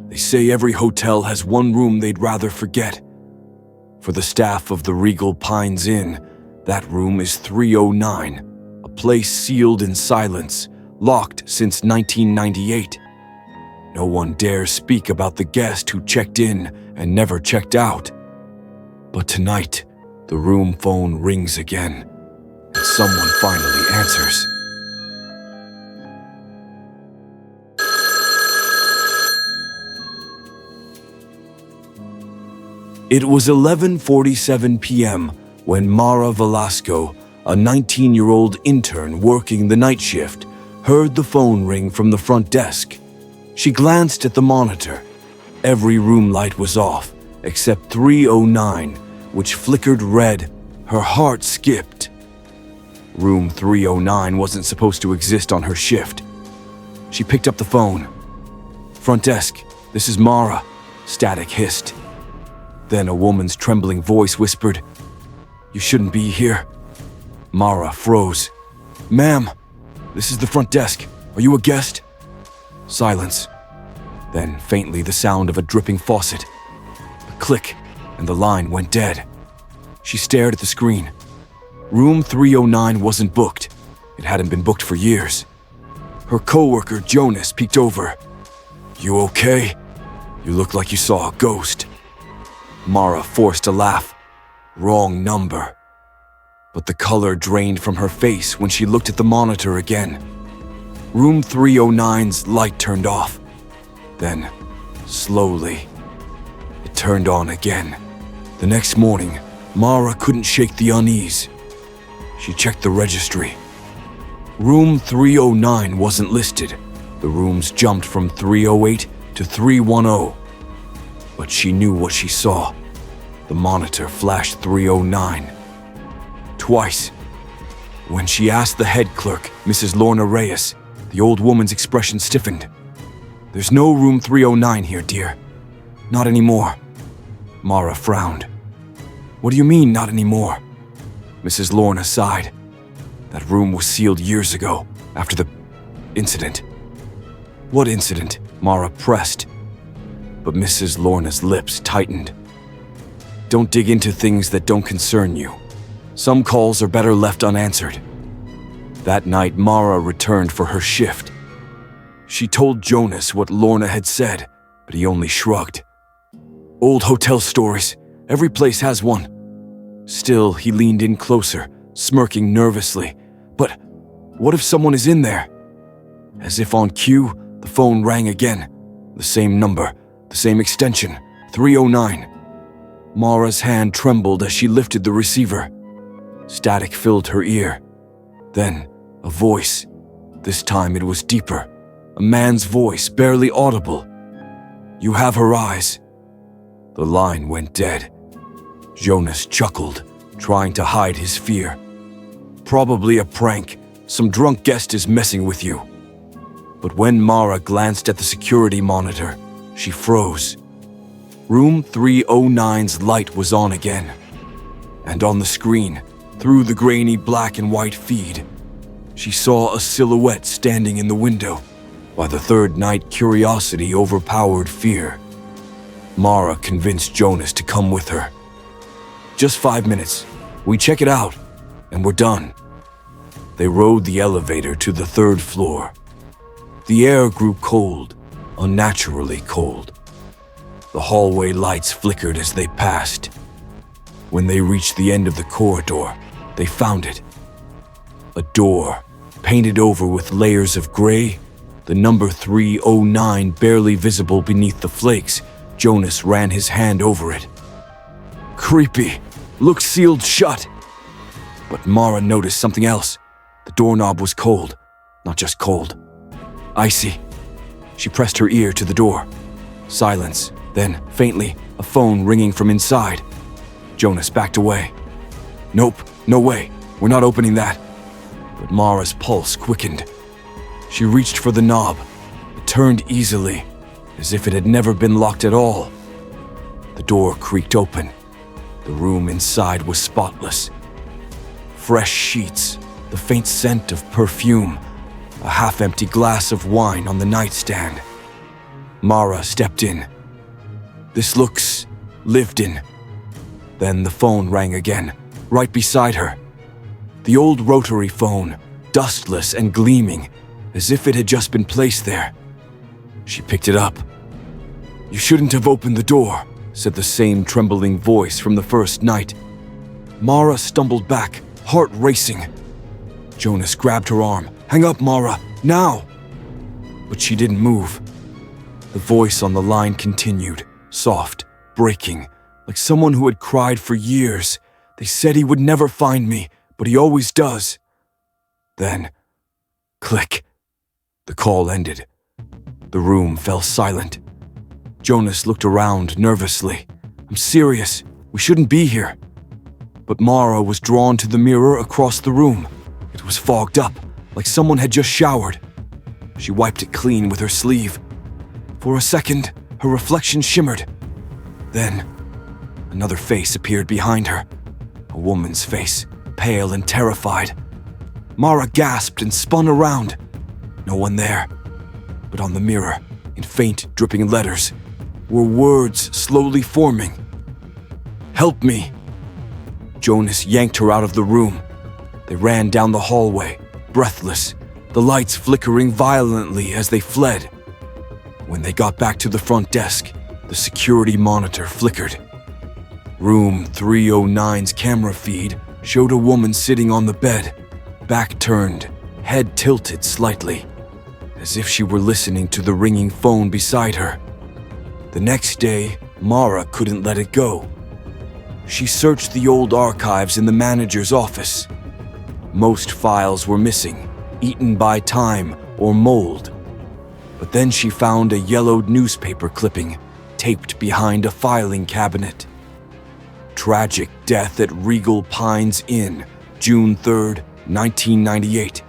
They say every hotel has one room they'd rather forget. For the staff of the Regal Pines Inn, that room is 309, a place sealed in silence, locked since 1998. No one dares speak about the guest who checked in and never checked out. But tonight, the room phone rings again, and someone finally answers. It was 11:47 p.m. when Mara Velasco, a 19-year-old intern working the night shift, heard the phone ring from the front desk. She glanced at the monitor. Every room light was off, except 309, which flickered red. Her heart skipped. Room 309 wasn't supposed to exist on her shift. She picked up the phone. "Front desk, this is Mara," static hissed. Then a woman's trembling voice whispered, "You shouldn't be here." Mara froze. "Ma'am, this is the front desk. Are you a guest?" Silence. Then faintly the sound of a dripping faucet. A click, and the line went dead. She stared at the screen. Room 309 wasn't booked. It hadn't been booked for years. Her coworker, Jonas, peeked over. "You okay? You look like you saw a ghost." Mara forced a laugh. Wrong number. But the color drained from her face when she looked at the monitor again. Room 309's light turned off. Then, slowly, it turned on again. The next morning, Mara couldn't shake the unease. She checked the registry. Room 309 wasn't listed. The rooms jumped from 308 to 310. But she knew what she saw. The monitor flashed 309. Twice. When she asked the head clerk, Mrs. Lorna Reyes, the old woman's expression stiffened. "There's no room 309 here, dear. Not anymore." Mara frowned. "What do you mean, not anymore?" Mrs. Lorna sighed. "That room was sealed years ago, after the incident." "What incident?" Mara pressed. But Mrs. Lorna's lips tightened. "Don't dig into things that don't concern you. Some calls are better left unanswered." That night, Mara returned for her shift. She told Jonas what Lorna had said, but he only shrugged. "Old hotel stories. Every place has one." Still, he leaned in closer, smirking nervously. "But what if someone is in there?" As if on cue, the phone rang again. The same number. The same extension, 309. Mara's hand trembled as she lifted the receiver. Static filled her ear. Then, a voice. This time it was deeper. A man's voice, barely audible. "You have her eyes." The line went dead. Jonas chuckled, trying to hide his fear. "Probably a prank. Some drunk guest is messing with you." But when Mara glanced at the security monitor, she froze. Room 309's light was on again. And on the screen, through the grainy black and white feed, she saw a silhouette standing in the window. By the third night, curiosity overpowered fear. Mara convinced Jonas to come with her. "Just 5 minutes. We check it out, and we're done." They rode the elevator to the 3rd floor. The air grew cold, unnaturally cold. The hallway lights flickered as they passed. When they reached the end of the corridor, they found it. A door, painted over with layers of gray, the number 309 barely visible beneath the flakes. Jonas ran his hand over it. "Creepy. Looks sealed shut." But Mara noticed something else. The doorknob was cold. Not just cold. Icy. She pressed her ear to the door. Silence. Then, faintly, a phone ringing from inside. Jonas backed away. "Nope, no way. We're not opening that." But Mara's pulse quickened. She reached for the knob. It turned easily, as if it had never been locked at all. The door creaked open. The room inside was spotless. Fresh sheets, the faint scent of perfume, a half-empty glass of wine on the nightstand. Mara stepped in. "This looks lived in." Then the phone rang again, right beside her. The old rotary phone, dustless and gleaming, as if it had just been placed there. She picked it up. "You shouldn't have opened the door," said the same trembling voice from the first night. Mara stumbled back, heart racing. Jonas grabbed her arm. "Hang up, Mara, now!" But she didn't move. The voice on the line continued, soft, breaking, like someone who had cried for years. "They said he would never find me, but he always does." Then, click. The call ended. The room fell silent. Jonas looked around nervously. "I'm serious. We shouldn't be here." But Mara was drawn to the mirror across the room. It was fogged up, like someone had just showered. She wiped it clean with her sleeve. For a second, her reflection shimmered. Then, another face appeared behind her. A woman's face, pale and terrified. Mara gasped and spun around. No one there. But on the mirror, in faint, dripping letters, were words slowly forming. "Help me!" Jonas yanked her out of the room. They ran down the hallway, breathless, the lights flickering violently as they fled. When they got back to the front desk, the security monitor flickered. Room 309's camera feed showed a woman sitting on the bed, back turned, head tilted slightly, as if she were listening to the ringing phone beside her. The next day, Mara couldn't let it go. She searched the old archives in the manager's office. Most files were missing, eaten by time or mold. But then she found a yellowed newspaper clipping taped behind a filing cabinet. Tragic death at Regal Pines Inn, June 3rd, 1998.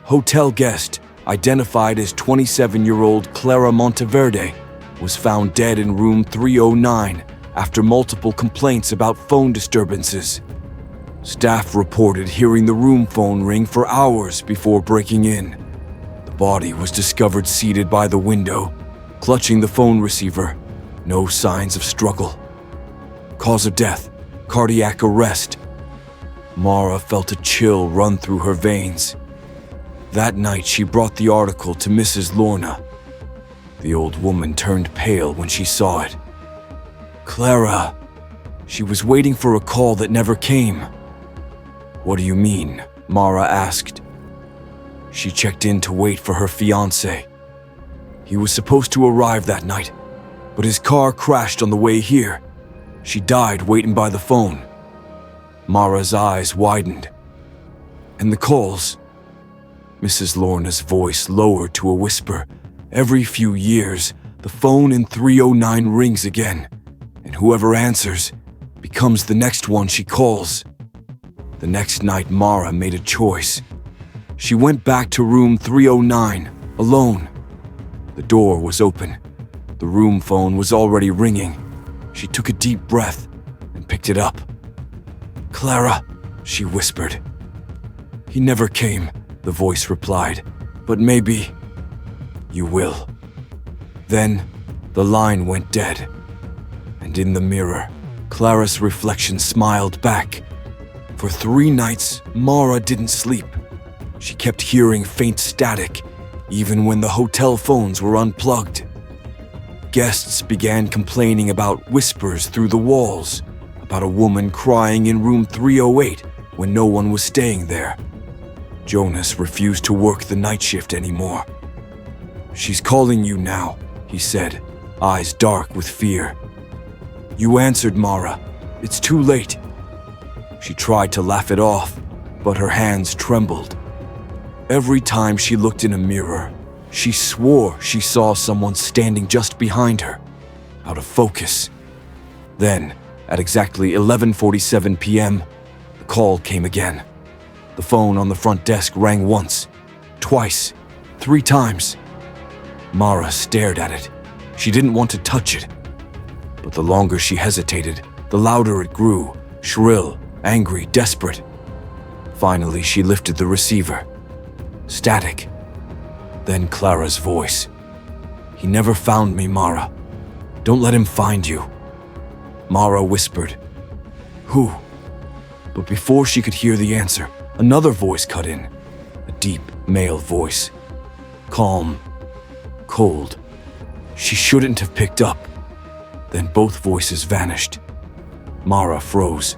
Hotel guest, identified as 27-year-old Clara Monteverde, was found dead in room 309 after multiple complaints about phone disturbances. Staff reported hearing the room phone ring for hours before breaking in. The body was discovered seated by the window, clutching the phone receiver. No signs of struggle. Cause of death, cardiac arrest. Mara felt a chill run through her veins. That night she brought the article to Mrs. Lorna. The old woman turned pale when she saw it. "Clara." She was waiting for a call that never came. "What do you mean?" Mara asked. She checked in to wait for her fiancé. He was supposed to arrive that night, but his car crashed on the way here. She died waiting by the phone. Mara's eyes widened. "And the calls?" Mrs. Lorna's voice lowered to a whisper. "Every few years, the phone in 309 rings again, and whoever answers becomes the next one she calls." The next night, Mara made a choice. She went back to room 309, alone. The door was open. The room phone was already ringing. She took a deep breath and picked it up. "Clara," she whispered. "He never came," the voice replied, "but maybe you will." Then the line went dead, and in the mirror, Clara's reflection smiled back. For 3 nights, Mara didn't sleep. She kept hearing faint static, even when the hotel phones were unplugged. Guests began complaining about whispers through the walls, about a woman crying in room 308 when no one was staying there. Jonas refused to work the night shift anymore. "She's calling you now," he said, eyes dark with fear. "You answered, Mara. It's too late." She tried to laugh it off, but her hands trembled. Every time she looked in a mirror, she swore she saw someone standing just behind her, out of focus. Then, at exactly 11:47 p.m., the call came again. The phone on the front desk rang once, twice, 3 times. Mara stared at it. She didn't want to touch it. But the longer she hesitated, the louder it grew, shrill, angry, desperate. Finally, she lifted the receiver. Static. Then Clara's voice. "He never found me, Mara. Don't let him find you." Mara whispered, "Who?" But before she could hear the answer, another voice cut in. A deep male voice. Calm. Cold. She shouldn't have picked up. Then both voices vanished. Mara froze.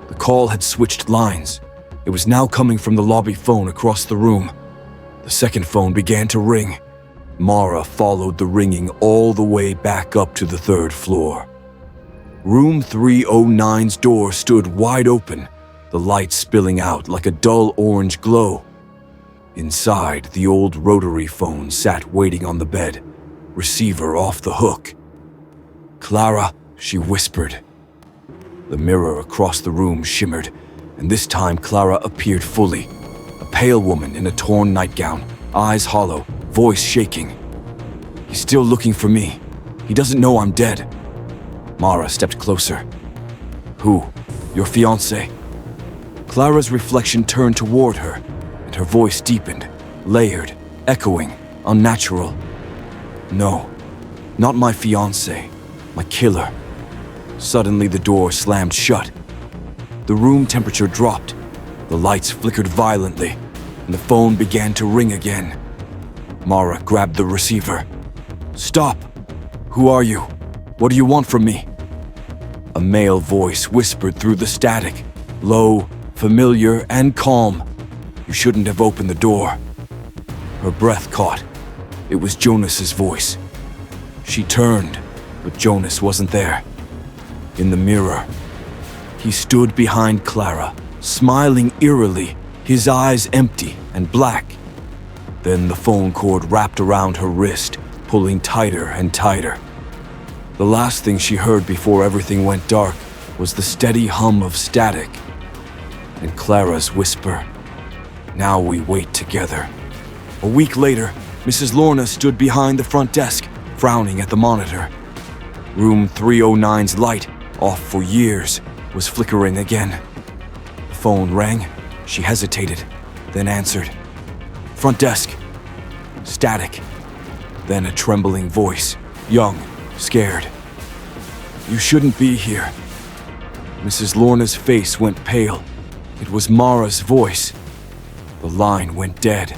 The call had switched lines. It was now coming from the lobby phone across the room. The second phone began to ring. Mara followed the ringing all the way back up to the third floor. Room 309's door stood wide open, the light spilling out like a dull orange glow. Inside, the old rotary phone sat waiting on the bed, receiver off the hook. "Clara," she whispered. The mirror across the room shimmered, and this time Clara appeared fully. A pale woman in a torn nightgown, eyes hollow, voice shaking. "He's still looking for me. He doesn't know I'm dead." Mara stepped closer. "Who? Your fiancé?" Clara's reflection turned toward her, and her voice deepened, layered, echoing, unnatural. "No, not my fiancé, my killer." Suddenly the door slammed shut. The room temperature dropped, the lights flickered violently, and the phone began to ring again. Mara grabbed the receiver. "Stop! Who are you? What do you want from me?" A male voice whispered through the static, low, familiar, and calm. "You shouldn't have opened the door." Her breath caught. It was Jonas's voice. She turned, but Jonas wasn't there. In the mirror, he stood behind Clara, smiling eerily, his eyes empty and black. Then the phone cord wrapped around her wrist, pulling tighter and tighter. The last thing she heard before everything went dark was the steady hum of static and Clara's whisper, "Now we wait together." A week later, Mrs. Lorna stood behind the front desk, frowning at the monitor. Room 309's light, off for years, was flickering again. The phone rang. She hesitated, then answered. "Front desk." Static. Then a trembling voice, young, scared. "You shouldn't be here." Mrs. Lorna's face went pale. It was Mara's voice. The line went dead.